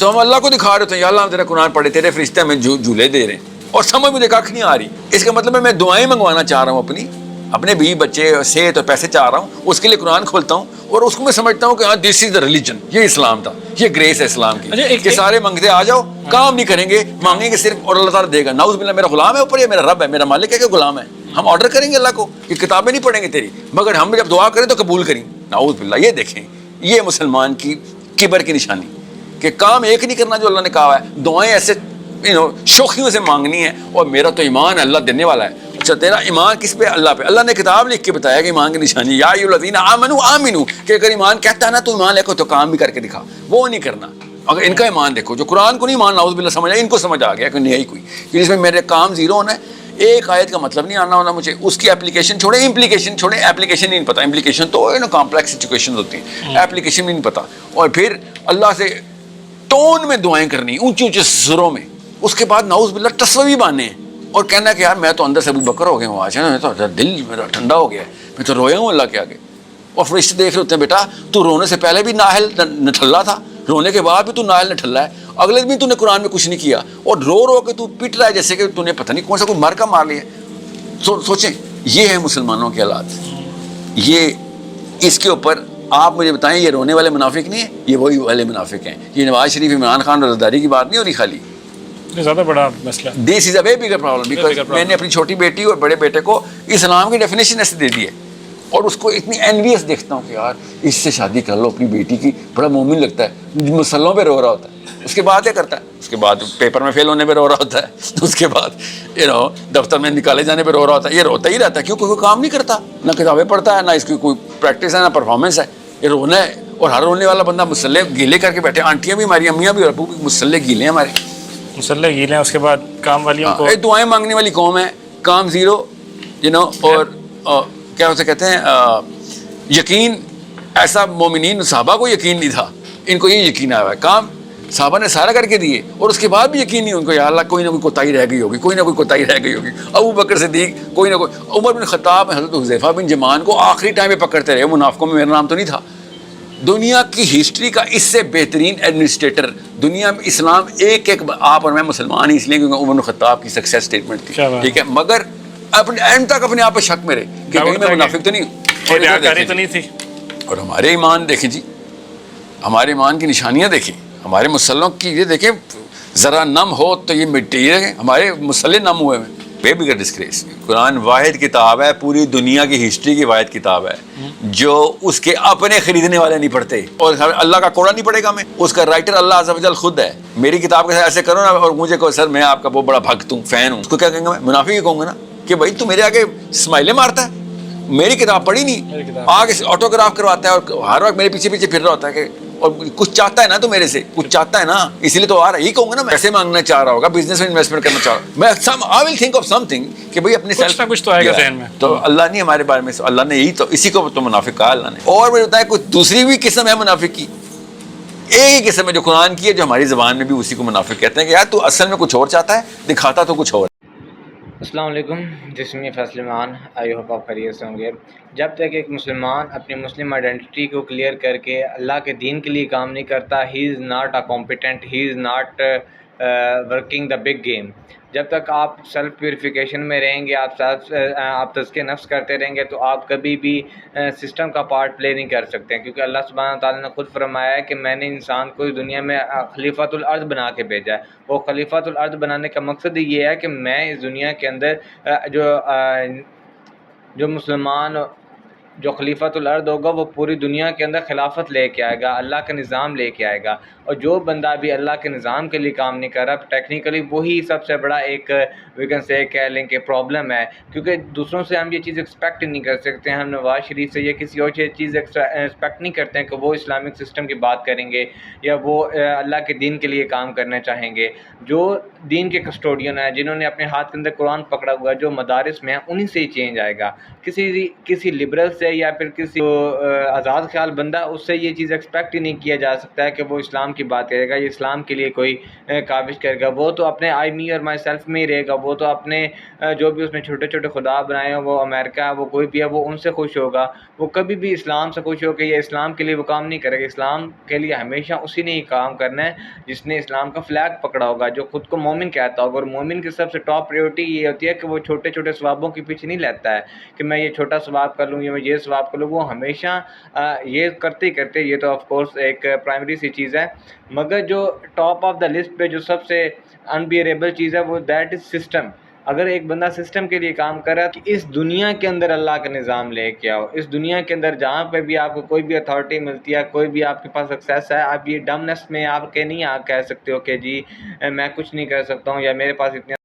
تو ہم اللہ کو دکھا رہے ہوتے ہیں یا اللہ ہم تیرا قرآن پڑھے, تیرے فرشتے ہمیں جھولے دے رہے ہیں, اور سمجھ مجھے کھ نہیں آ رہی. اس کا مطلب ہے میں دعائیں منگوانا چاہ رہا ہوں, اپنے بیوی بچے صحت اور پیسے چاہ رہا ہوں, اس کے لیے قرآن کھولتا ہوں اور اس کو میں سمجھتا ہوں کہ ہاں دس از دا ریلیجن, یہ اسلام تھا, یہ گریس ہے اسلام کی کہ سارے منگتے آ جاؤ, کام نہیں کریں گے, مانگیں گے صرف اور اللہ تعالیٰ دے گا. نعوذ باللہ, میرا غلام ہے اوپر, یہ میرا رب ہے, میرا مالک ہے کہ غلام ہے. ہم آرڈر کریں گے اللہ کو کہ کتابیں نہیں پڑھیں گے تیری, مگر ہم جب دعا کریں تو قبول کریں. نعوذ باللہ. یہ دیکھیں, یہ مسلمان کی کبر کی نشانی کہ کام ایک نہیں کرنا جو اللہ نے کہا ہے, دعائیں ایسے شوخیوں سے مانگنی ہے. اور میرا تو ایمان اللہ دینے والا ہے. اچھا تیرا ایمان کس پہ؟ اللہ پہ. اللہ نے کتاب لکھ کے بتایا کہ ایمان کی نشانی یا ایھا الذین آمنوا آمنوا, کہ اگر ایمان کہتا ہے نا تو ایمان لے کو تو کام بھی کر کے دکھا. وہ نہیں کرنا. اگر ان کا ایمان دیکھو, جو قرآن کو نہیں مان, نعوذ باللہ, سمجھ آیا, ان کو سمجھ آ گیا کہ نہیں کوئی کہ جس میں میرے کام زیرو ہونا ہے. ایک آیت کا مطلب نہیں آنا ہونا مجھے, اس کی اپلیکیشن چھوڑیں, امپلیکیشن چھوڑیں. ایپلیکیشن نہیں پتہ, امپلیکیشن تو کمپلیکس سچویشن ہوتی ہیں, ایپلیکیشن بھی نہیں پتہ. اور پھر اللہ سے ٹون میں دعائیں کرنی, اونچے اونچے سروں میں. اس کے بعد نعوذ باللہ تصوی بانے ہیں اور کہنا کہ یار میں تو اندر سے ابو بکر ہو گیا ہوں, آج میں تو دل میرا ٹھنڈا ہو گیا ہے, میں تو رویا ہوں اللہ کے آگے. اور فرشتے دیکھ رہے ہوتے ہیں, بیٹا تو رونے سے پہلے بھی نااہل نٹھلا تھا, رونے کے بعد بھی تو نااہل نٹھلا ہے, اگلے دن تو نے قرآن میں کچھ نہیں کیا, اور رو رو کے تو پٹ رہا ہے جیسے کہ تو نے پتہ نہیں کون سا کوئی مر کا مار لیا. سوچیں, یہ ہے مسلمانوں کے حالات. یہ اس کے اوپر آپ مجھے بتائیں, یہ رونے والے منافق نہیں ہیں, یہ وہی والے منافق ہیں. یہ نواز شریف, عمران خان, رضاداری کی بات نہیں ہو رہی خالی, زیادہ بڑا مسئلہ. دس از اے وے بگر پرابلم, بیکاز میں نے اپنی چھوٹی بیٹی اور بڑے بیٹے کو اسلام کی ڈیفینیشن ایسے دے دی ہے, اور اس کو اتنی انویس دیکھتا ہوں کہ یار اس سے شادی کر لو اپنی بیٹی کی, بڑا مومن لگتا ہے, مسلوں پہ رو رہا ہوتا ہے. اس کے بعد کیا کرتا ہے, اس کے بعد پیپر میں فیل ہونے پہ رو رہا ہوتا ہے, اس کے بعد دفتر میں نکالے جانے پہ رو رہا ہوتا ہے. یہ روتا ہی رہتا ہے, کیوں؟ کوئی کام نہیں کرتا, نہ کتابیں پڑھتا ہے, نہ اس کی کوئی پریکٹس ہے, نہ پرفارمنس ہے. یہ رونا ہے. اور ہر رونے والا بندہ مسلح گیلے کر کے بیٹھے, آنٹیاں بھی ہماری, امیاں بھی, ابو بھی مسلح گیلے ہیں ہمارے, مسلح گیلے ہیں. اس کے بعد کام والیوں کو دعائیں مانگنے والی قوم ہے, کام زیرو. اور کیا اسے کہتے ہیں, یقین. ایسا مومنین صحابہ کو یقین نہیں تھا, ان کو یہ یقین آیا ہے. کام صحابہ نے سارا کر کے دیے, اور اس کے بعد بھی یقین نہیں ان کو, یا اللہ کوئی نہ کوئی کوتاہی رہ گئی ہوگی, کوئی نہ کوئی کوتاہی رہ گئی ہوگی. ابو بکر صدیق کوئی نہ کوئی, عمر بن خطاب, حضرت حذیفہ بن یمان کو آخری ٹائم پہ پکڑتے رہے. منافقوں میں میرا نام تو نہیں تھا. دنیا کی ہسٹری کا اس سے بہترین ایڈمنسٹریٹر دنیا میں اسلام ایک آپ اور میں مسلمان ہی اس لیے کیونکہ عمر بن خطاب کی سکسیس اسٹیٹمنٹ تھی, ٹھیک ہے, مگر اپنے اینڈ تک اپنے آپ پہ شک میں رہے کہ کہیں میں منافق تو نہیں تھی. اور ہمارے ایمان دیکھیں جی, ہمارے ایمان کی نشانیاں دیکھیں, ہمارے مسلوں کی یہ دیکھیں, ذرا نم ہو تو یہ مٹی ہے. ہمارے مسلح نم ہوئے ہیں, بے بگر ڈسکریس. قرآن واحد کتاب ہے, پوری دنیا کی ہسٹری کی واحد کتاب ہے جو اس کے اپنے خریدنے والے نہیں پڑھتے, اور اللہ کا کوڑا نہیں پڑے گا. میں اس کا رائٹر اللہ عز و جل خود ہے. میری کتاب کے ساتھ ایسے کرو نا, اور مجھے کہو سر میں آپ کا بہت بڑا بھکت ہوں, فین ہوں, اس کو کیا کہیں گے؟ میں منافق ہی کہوں گا نا کہ بھائی تو میرے آگے اسمائلیں مارتا ہے, میری کتاب پڑھی نہیں, آگے آٹوگراف کرواتا ہے, اور ہر وقت میرے پیچھے پیچھے پھر رہا ہوتا ہے کہ, اور کچھ چاہتا ہے نا تو میرے سے کچھ چاہتا ہے نا, اسی لیے تو آ رہا ہے. یہی کہوں گا نا, میں ایسے مانگنا چاہ رہا ہوگا, بزنس میں انویسٹمنٹ کرنا چاہ رہا ہوں میں, آئی ول تھنک آف سم تھنگ کہ بھائی اپنے کچھ نہ کچھ تو آئے گا ذہن میں. تو اللہ نہیں ہمارے بارے میں, اللہ نے یہی تو, اسی کو تو منافق کہا اللہ نے. اور مجھے بتایا کوئی دوسری بھی قسم ہے منافق کی؟ ایک ہی قسم ہے جو قرآن کی ہے, جو ہماری زبان میں بھی اسی کو منافق کہتے ہیں کہ یار تو اصل میں کچھ اور چاہتا ہے, دکھاتا تو کچھ اور. السلام علیکم, جسمی فیصلمان, آئی ہوپ آپ خیریت سے ہوں گے. جب تک ایک مسلمان اپنی مسلم آئیڈینٹی کو کلیئر کر کے اللہ کے دین کے لیے کام نہیں کرتا, he is not a competent, he is not working the big game. جب تک آپ سیلف پیوریفیکیشن میں رہیں گے, آپ تزکیہ نفس کرتے رہیں گے, تو آپ کبھی بھی سسٹم کا پارٹ پلے نہیں کر سکتے ہیں, کیونکہ اللہ سبحانہ تعالیٰ نے خود فرمایا ہے کہ میں نے انسان کو اس دنیا میں خلیفۃ الارض بنا کے بھیجا ہے. وہ خلیفۃ الارض بنانے کا مقصد یہ ہے کہ میں اس دنیا کے اندر جو مسلمان, جو خلیفۃ الارض ہوگا, وہ پوری دنیا کے اندر خلافت لے کے آئے گا, اللہ کا نظام لے کے آئے گا. اور جو بندہ بھی اللہ کے نظام کے لیے کام نہیں کر رہا, ٹیکنیکلی وہی سب سے بڑا ایک ویکن سے کہہ لیں کہ پرابلم ہے, کیونکہ دوسروں سے ہم یہ چیز ایکسپیکٹ نہیں کر سکتے. ہم نواز شریف سے یا کسی اور چیز ایکسپیکٹ نہیں کرتے ہیں کہ وہ اسلامک سسٹم کی بات کریں گے یا وہ اللہ کے دین کے لیے کام کرنا چاہیں گے. جو دین کے کسٹوڈین ہیں, جنہوں نے اپنے ہاتھ کے اندر قرآن پکڑا ہوا ہے, جو مدارس میں ہیں, انہی سے ہی چینج آئے گا. کسی لبرل سے سے یا پھر کسی آزاد خیال بندہ اس سے یہ چیز ایکسپیکٹ ہی نہیں کیا جا سکتا ہے کہ وہ اسلام کی بات کرے گا، یہ اسلام کے لیے کوئی کاوش کرے گا. وہ تو اپنے آئی می اور مائی سیلف میں ہی رہے گا. وہ تو اپنے جو بھی اس نے چھوٹے چھوٹے خدا بنائے ہیں، وہ امریکہ وہ کوئی بھی ہے، وہ ان سے خوش ہوگا. وہ کبھی بھی اسلام سے خوش ہو کہ یہ اسلام کے لیے وہ کام نہیں کرے گا. اسلام کے لیے ہمیشہ اسی نے ہی کام کرنا ہے جس نے اسلام کا فلیگ پکڑا ہوگا، جو خود کو مومن کہتا ہوگا. اور مومن کی سب سے ٹاپ پریورٹی یہ ہوتی ہے کہ وہ چھوٹے چھوٹے ثوابوں کے پیچھے نہیں لیتا ہے کہ میں یہ چھوٹا ثواب کر لوں یا میں یہ ثواب کر لوں. وہ ہمیشہ یہ کرتے کرتے، یہ تو آف کورس ایک پرائمری سی چیز ہے، مگر جو ٹاپ آف دا لسٹ پہ جو سب سے انبیئریبل چیز ہے وہ دیٹ از سسٹم. اگر ایک بندہ سسٹم کے لیے کام کر رہا ہے کہ اس دنیا کے اندر اللہ کا نظام لے کے آؤ، اس دنیا کے اندر جہاں پہ بھی آپ کو کوئی بھی اتھارٹی ملتی ہے، کوئی بھی آپ کے پاس ایکسیس ہے، آپ یہ ڈمنس میں آپ کے نہیں کہہ سکتے ہو کہ جی میں کچھ نہیں کر سکتا ہوں یا میرے پاس اتنے